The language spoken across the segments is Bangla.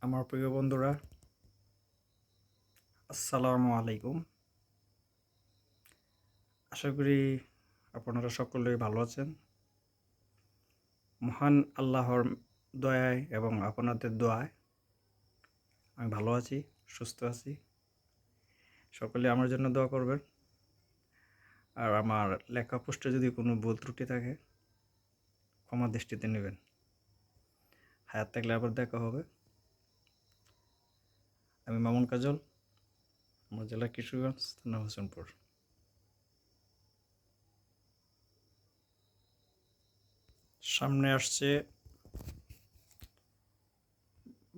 আমার প্রিয় বন্ধুরা, আসসালামু আলাইকুম। আশা করি আপনারা সকলেই ভালো আছেন। মহান আল্লাহর দয়ায় এবং আপনাদের দোয়ায় আমি ভালো আছি, সুস্থ আছি। সকলে আমার জন্য দোয়া করবেন। আর আমার লেখা পোস্টে যদি কোনো ভুল ত্রুটি থাকে ক্ষমা দৃষ্টিতে নেবেন। হায়াত থাকলে আবার দেখা হবে। আমি মামুন কাজল, আমার জেলা কিশোরগঞ্জ, থানা হোসেনপুর। সামনে আসছে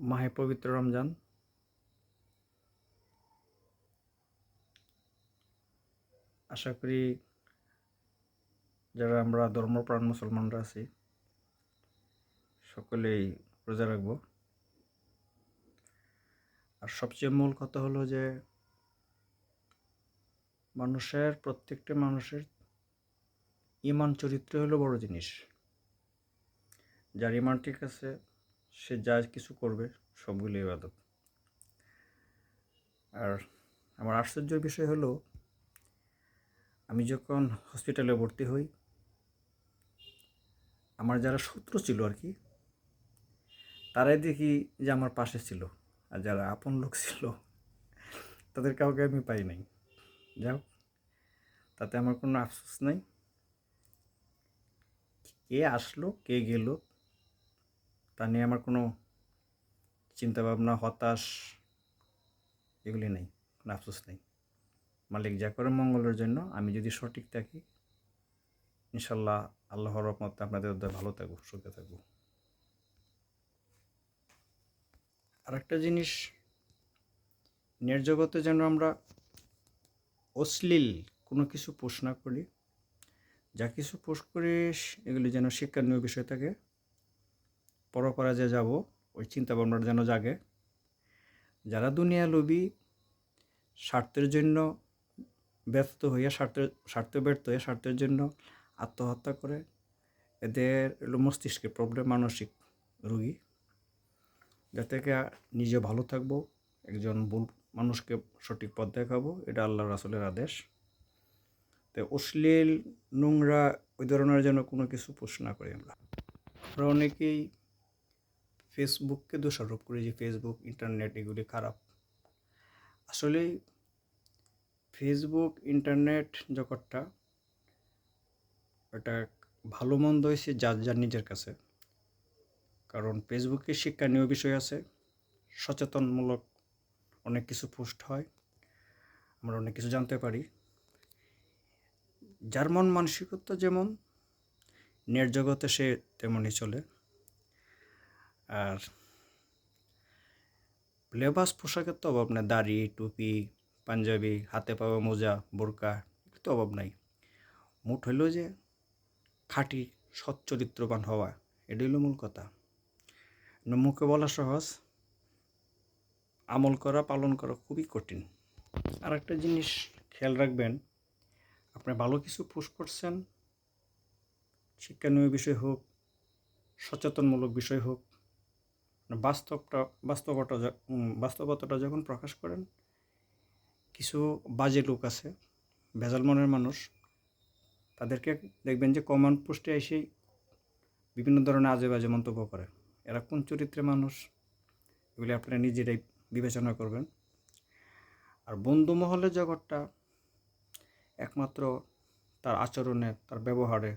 মাহে পবিত্র রমজান। আশা করি যারা আমরা ধর্মপ্রাণ মুসলমানরা আছি সকলেই রোজা রাখব। আর সবচেয়ে মূল কথা হলো যে প্রত্যেকটা মানুষের ঈমান চরিত্র হলো বড় জিনিস। যার ঈমান ঠিক আছে সে যা কিছু করবে সবগুলো ইবাদত। আর আমার আশ্চর্যের বিষয় হলো, আমি যখন হসপিটালে ভর্তি হই, আমার যারা শত্রু ছিল আর কি, তারাই দেখি যে আমার পাশে ছিল। আর যারা আপন লোক ছিল তাদের কাউকে আমি পাই নাই। যাও, তাতে আমার কোনো আফসোস নাই। কে আসলো কে গেল তা নিয়ে আমার কোনো চিন্তাভাবনা, হতাশ এগুলি নেই, কোনো আফসোস নেই। মালিক যা করে মঙ্গলের জন্য। আমি যদি সঠিক থাকি ইনশাল্লাহ আল্লাহর রহমতে আপনাদের ভালো থাকবো, সুখে থাকবো। আর একটা জিনিস, জগতে যেন আমরা অশ্লীল কোনো কিছু পোস্ট না করি। যা কিছু পোস্ট করি এগুলি যেন শিক্ষণীয় বিষয় থাকে। পরপরাজে যাব ওই চিন্তা ভাবনাটা যেন জাগে। যারা দুনিয়া লোভী, স্বার্থের জন্য ব্যর্থ হইয়া স্বার্থ ব্যর্থ হয়ে স্বার্থের জন্য আত্মহত্যা করে, এদের হলো মস্তিষ্কের প্রবলেম, মানসিক রোগী। যাতে নিজে ভালো থাকবো, একজন ভুল মানুষকে সঠিক পথ দেখাবো, এটা আল্লাহ রাসূলের আদেশ। তো অশ্লীল, নোংরা ওই ধরনের যেন কোনো কিছু পোস্ট না করি। আমরা অনেকেই ফেসবুককে দোষারোপ করি যে ফেসবুক, ইন্টারনেট এগুলি খারাপ। আসলে ফেসবুক, ইন্টারনেট জগৎটা এটা ভালো মন্দ হয়েছে যার যার নিজের কাছে। কারণ ফেসবুকে শিক্ষণীয় বিষয় আছে, সচেতনমূলক অনেক কিছু পোস্ট হয়, আমরা অনেক কিছু জানতে পারি। যার মন মানসিকতা যেমন, নেট জগতে সে তেমনই চলে। আর লেবাস পোশাকের তো অভাব নেই, দাড়ি, টুপি, পাঞ্জাবি, হাতে পাওয়া মোজা, বোরকা, এর তো অভাব নাই। মোট হইল যে খাঁটি সৎ চরিত্রবান হওয়া, এটাই হলো মূল কথা। মুখে বলা সহজ, আমল করা, পালন করা খুবই কঠিন। আর একটা জিনিস খেয়াল রাখবেন, আপনি ভালো কিছু পোস্ট করছেন, শিক্ষণীয় বিষয় হোক, সচেতনমূলক বিষয় হোক, বাস্তবতাটা যখন প্রকাশ করেন, কিছু বাজে লোক আছে, ভেজাল মনের মানুষ, তাদেরকে দেখবেন যে কমেন্ট পোস্টে এসেই বিভিন্ন ধরনের আজে বাজে মন্তব্য করে। এরা কোন চরিত্রের মানুষ এগুলি আপনারা নিজেরাই বিবেচনা করবেন। আর বন্ধু মহলের জগৎটা একমাত্র তার আচরণে, তার ব্যবহারে,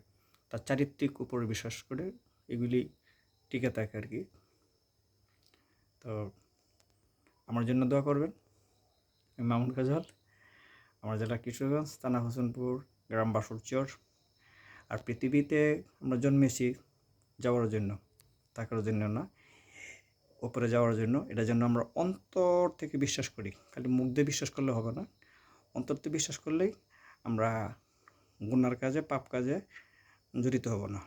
তার চারিত্রিক উপরে বিশ্বাস করে এগুলি টিকে থাকে আর কি। তো আমার জন্য দোয়া করবেন। আমি মামুন কাজল, আমার জেলা কিশোরগঞ্জ, থানা হোসেনপুর, গ্রাম বাসুরচর। আর পৃথিবীতে আমরা জন্মেছি যাওয়ার জন্য, থাকার জন্য না, উপরে যাওয়ার জন্য। এটা যেন আমরা অন্তর থেকে বিশ্বাস করি, খালি মুখ দিয়ে বিশ্বাস করলে হবে না, অন্তর থেকে বিশ্বাস করলেই আমরা গুনার কাজে, পাপ কাজে জড়িত হব না।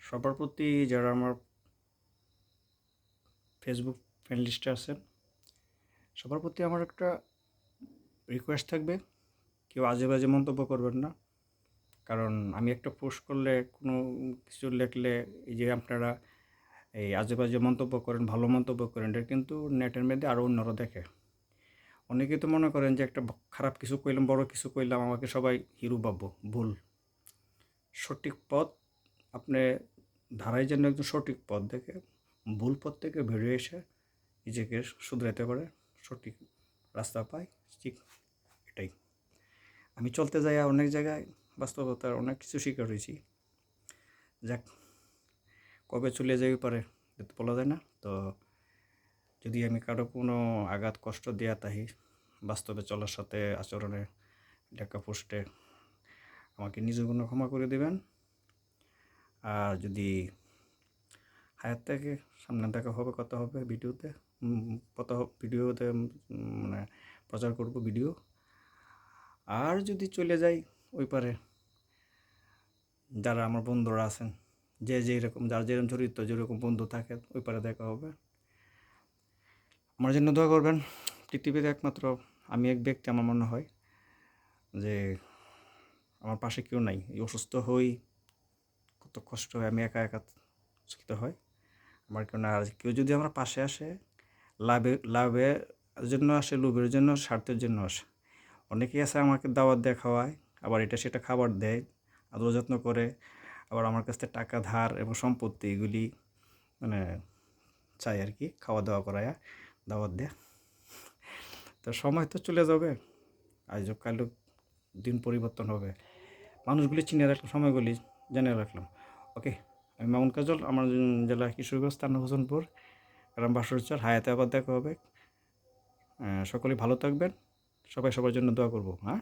সবার প্রতি যারা আমার ফেসবুক ফ্রেন্ড লিস্টে আছেন, সবার প্রতি আমার একটা রিকোয়েস্ট থাকবে, কেউ আজে বাজে মন্তব্য করবেন না। কারণ আমি একটা পোস্ট করলে, কোনো কিছু লিখলে, এই যে আপনারা এই আজেবাজে মন্তব্য করেন, ভালো মন্তব্য করেন, এটা কিন্তু নেটের মধ্যে আরও অন্যরা দেখে। অনেকে তো মনে করেন যে একটা খারাপ কিছু কইলাম, বড় কিছু কইলাম, আমাকে সবাই হিরো ভাববো। ভুল। সঠিক পথ আপনি ধারায় যেন একদম সঠিক পথ দেখে ভুল পথ থেকে বেরিয়ে এসে নিজেকে শুধরাতে পারে, সঠিক রাস্তা পায়, ঠিক এটাই। আমি চলতে যাই অনেক জায়গায় বাস্তবতার অনেক কিছু শিকার হয়েছি। যাক, কবে চলে যাই পারে এটা তো বলা যায় না। তো যদি আমি কারো কোনো আঘাত কষ্ট দেয়া তাহি বাস্তবে চলার সাথে আচরণে লেখা পোস্টে আমাকে নিজের জন্য ক্ষমা করে দেবেন। আর যদি হায়াত থেকে সামনে দেখা হবে, কথা হবে ভিডিওতে, ভিডিওতে মানে প্রচার করব ভিডিও। আর যদি চলে যাই ওই পারে, যারা আমার বন্ধুরা আছেন, যে যেরকম যার যেরকম চরিত্র যেরকম বন্ধু থাকে, ওই পারে দেখা হবে। আমার জন্য দোয়া করবেন। পৃথিবীতে একমাত্র আমি এক ব্যক্তি আমার মনে হয় যে আমার পাশে কেউ নাই। এই অসুস্থ হই, কত কষ্ট হয়, আমি একা একা চলতে হয়, আমার কেউ না। আর কেউ যদি আমার পাশে আসে, লাভের জন্য আসে, লোভের জন্য, স্বার্থের জন্য আসে। অনেকেই আছে আমাকে দাওয়াত দিয়ে খাওয়ায়, আবার এটা সেটা খাবার দেয়, আদর যত্ন করে, আবার আমার কাছ থেকে টাকা ধার এবং সম্পত্তি এগুলি মানে চাই আর কি, খাওয়া দাওয়া করায়, দাওয়াত দেয়। তো সময় তো চলে যাবে, আজ কাল দিন পরিবর্তন হবে, মানুষগুলি চিনে রাখলাম, সময়গুলি জেনে রাখলাম। ওকে, আমি মামুন কাজল, আমার জেলা কিশোরগঞ্জ, থানা হোসেনপুর, গ্রাম বাসুরচর। হায়াতে আবার দেখা হবে। সকলেই ভালো থাকবেন, সবাই সবার জন্য দোয়া করবো। হ্যাঁ,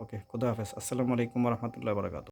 ওকে, খুদা হাফেজ। আসসালামু আলাইকুম রহমতুল্লাহ বারাকাতুহু।